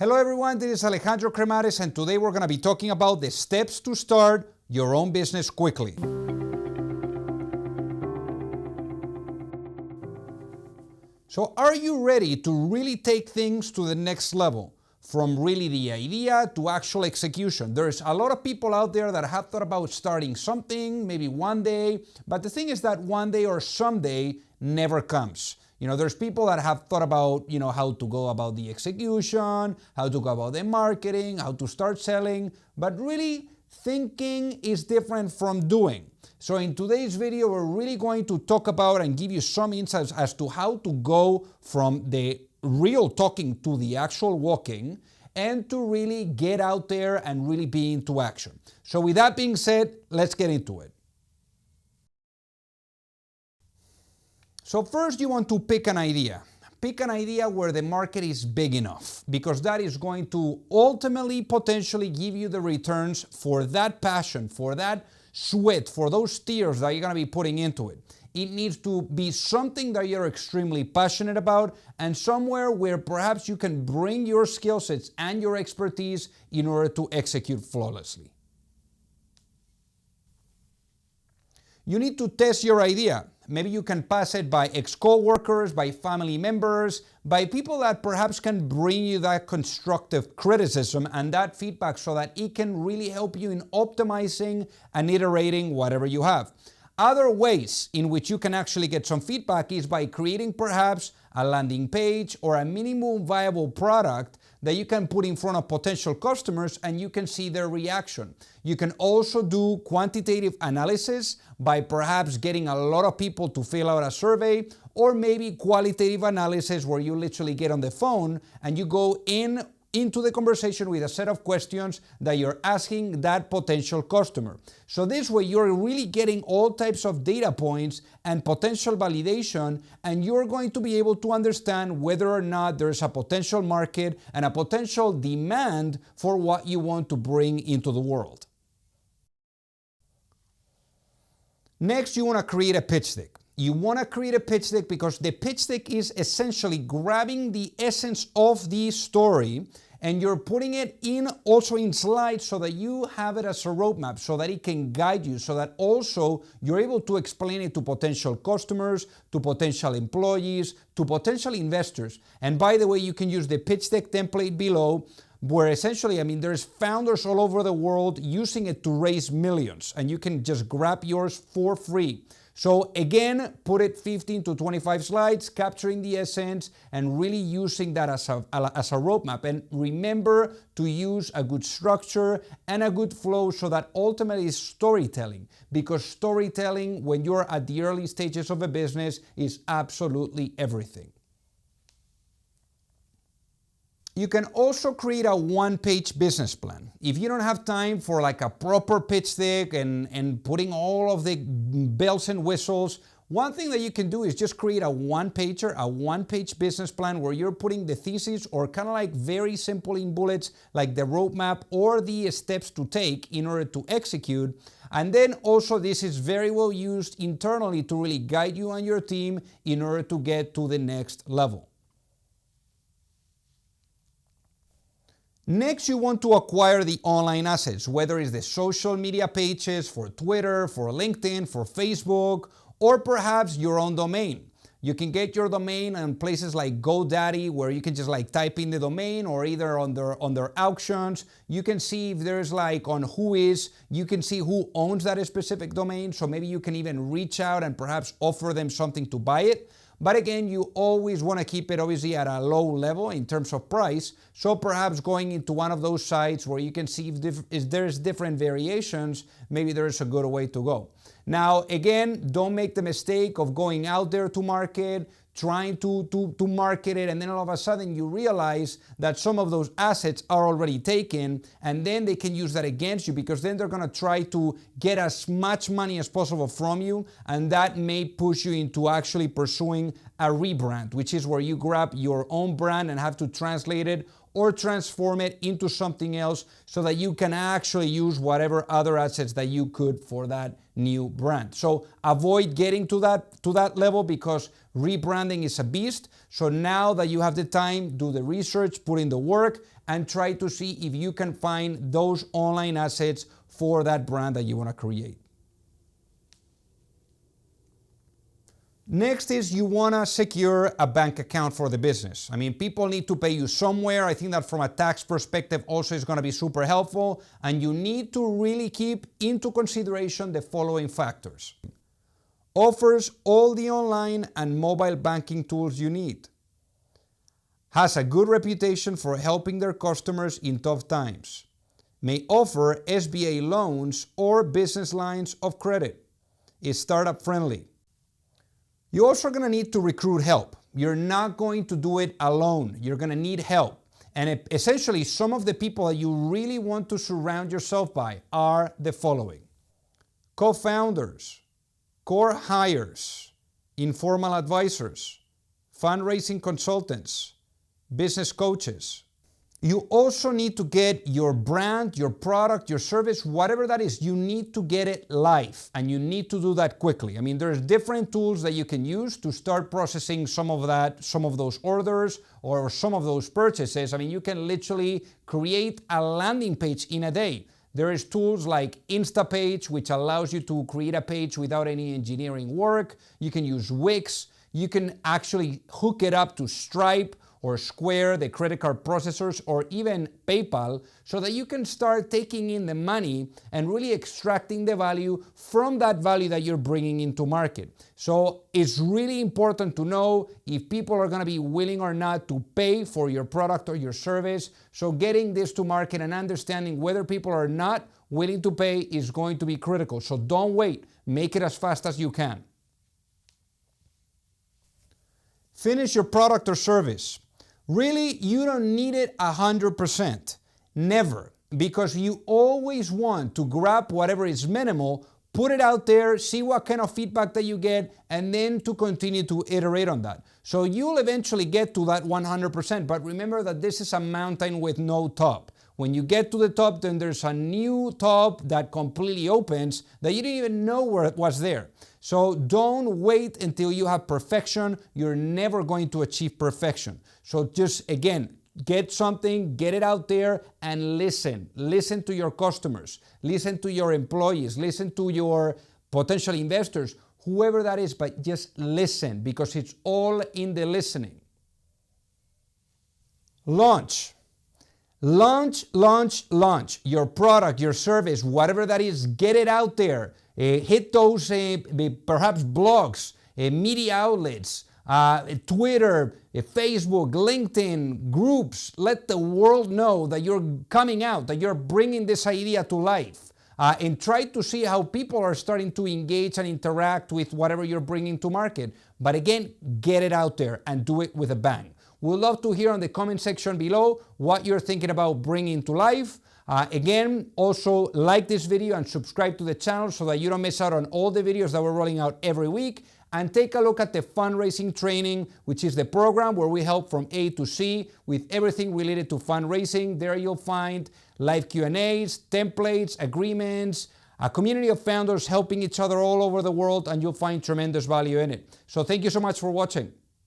Hello everyone, this is Alejandro Cremades, and today we're going to be talking about the steps to start your own business quickly. So are you ready to really take things to the next level? From really the idea to actual execution. There's a lot of people out there that have thought about starting something, maybe one day, but the thing is that one day or someday never comes. There's people that have thought about, how to go about the execution, how to go about the marketing, how to start selling, but really thinking is different from doing. So in today's video, we're really going to talk about and give you some insights as to how to go from the real talking to the actual walking and to really get out there and really be into action. So with that being said, let's get into it. So first you want to pick an idea. Pick an idea where the market is big enough, because that is going to ultimately potentially give you the returns for that passion, for that sweat, for those tears that you're going to be putting into it. It needs to be something that you're extremely passionate about and somewhere where perhaps you can bring your skill sets and your expertise in order to execute flawlessly. You need to test your idea. Maybe you can pass it by ex-coworkers, by family members, by people that perhaps can bring you that constructive criticism and that feedback so that it can really help you in optimizing and iterating whatever you have. Other ways in which you can actually get some feedback is by creating perhaps a landing page or a minimum viable product that you can put in front of potential customers and you can see their reaction. You can also do quantitative analysis by perhaps getting a lot of people to fill out a survey, or maybe qualitative analysis where you literally get on the phone and you go into the conversation with a set of questions that you're asking that potential customer. So this way you're really getting all types of data points and potential validation, and you're going to be able to understand whether or not there's a potential market and a potential demand for what you want to bring into the world. Next, you want to create a pitch deck. You want to create a pitch deck because the pitch deck is essentially grabbing the essence of the story and you're putting it also in slides so that you have it as a roadmap, so that it can guide you, so that also you're able to explain it to potential customers, to potential employees, to potential investors. And by the way, you can use the pitch deck template below, where essentially, there's founders all over the world using it to raise millions, and you can just grab yours for free. So again, put it 15 to 25 slides, capturing the essence and really using that as a roadmap. And remember to use a good structure and a good flow so that ultimately is storytelling, because storytelling when you're at the early stages of a business is absolutely everything. You can also create a one-page business plan. If you don't have time for like a proper pitch deck and putting all of the bells and whistles, one thing that you can do is just create a one-page business plan where you're putting the thesis or kind of like very simple in bullets, like the roadmap or the steps to take in order to execute. And then also this is very well used internally to really guide you and your team in order to get to the next level. Next, you want to acquire the online assets, whether it's the social media pages for Twitter, for LinkedIn, for Facebook, or perhaps your own domain. You can get your domain on places like GoDaddy, where you can just like type in the domain, or either on their auctions. You can see if there's like on Whois, you can see who owns that specific domain. So maybe you can even reach out and perhaps offer them something to buy it. But again, you always want to keep it obviously at a low level in terms of price. So perhaps going into one of those sites where you can see if there's different variations, maybe there's a good way to go. Now, again, don't make the mistake of going out there to market, trying to market it, and then all of a sudden you realize that some of those assets are already taken, and then they can use that against you, because then they're going to try to get as much money as possible from you, and that may push you into actually pursuing a rebrand, which is where you grab your own brand and have to translate it or transform it into something else so that you can actually use whatever other assets that you could for that new brand. So avoid getting to that level, because Rebranding is a beast. So now that you have the time, do the research, put in the work, and try to see if you can find those online assets for that brand that you want to create. Next is you want to secure a bank account for the business. I mean, people need to pay you somewhere. I think that from a tax perspective also is going to be super helpful. And you need to really keep into consideration the following factors. Offers all the online and mobile banking tools you need. Has a good reputation for helping their customers in tough times. May offer SBA loans or business lines of credit. Is startup friendly. You're also going to need to recruit help. You're not going to do it alone. You're going to need help. And essentially, some of the people that you really want to surround yourself by are the following. Co-founders, core hires, informal advisors, fundraising consultants, business coaches. You also need to get your brand, your product, your service, whatever that is, you need to get it live, and you need to do that quickly. I mean, there's different tools that you can use to start processing some of those orders or some of those purchases. I mean, you can literally create a landing page in a day. There is tools like Instapage, which allows you to create a page without any engineering work. You can use Wix. You can actually hook it up to Stripe or Square, the credit card processors, or even PayPal, so that you can start taking in the money and really extracting the value from that value that you're bringing into market. So it's really important to know if people are going to be willing or not to pay for your product or your service. So getting this to market and understanding whether people are not willing to pay is going to be critical. So don't wait. Make it as fast as you can. Finish your product or service. Really, you don't need it 100%. Never. Because you always want to grab whatever is minimal, put it out there, see what kind of feedback that you get, and then to continue to iterate on that. So you'll eventually get to that 100%, but remember that this is a mountain with no top. When you get to the top, then there's a new top that completely opens that you didn't even know where it was there. So don't wait until you have perfection. You're never going to achieve perfection. So just, again, get something, get it out there, and listen. Listen to your customers. Listen to your employees. Listen to your potential investors, whoever that is, but just listen, because it's all in the listening. Launch. Launch, launch, launch. Your product, your service, whatever that is, get it out there. Hit those perhaps blogs, media outlets, Twitter, Facebook, LinkedIn, groups. Let the world know that you're coming out, that you're bringing this idea to life. And try to see how people are starting to engage and interact with whatever you're bringing to market. But again, get it out there and do it with a bang. We'd love to hear on the comment section below what you're thinking about bringing to life. Again, also like this video and subscribe to the channel so that you don't miss out on all the videos that we're rolling out every week. And take a look at the fundraising training, which is the program where we help from A to Z with everything related to fundraising. There you'll find live Q&As, templates, agreements, a community of founders helping each other all over the world, and you'll find tremendous value in it. So thank you so much for watching.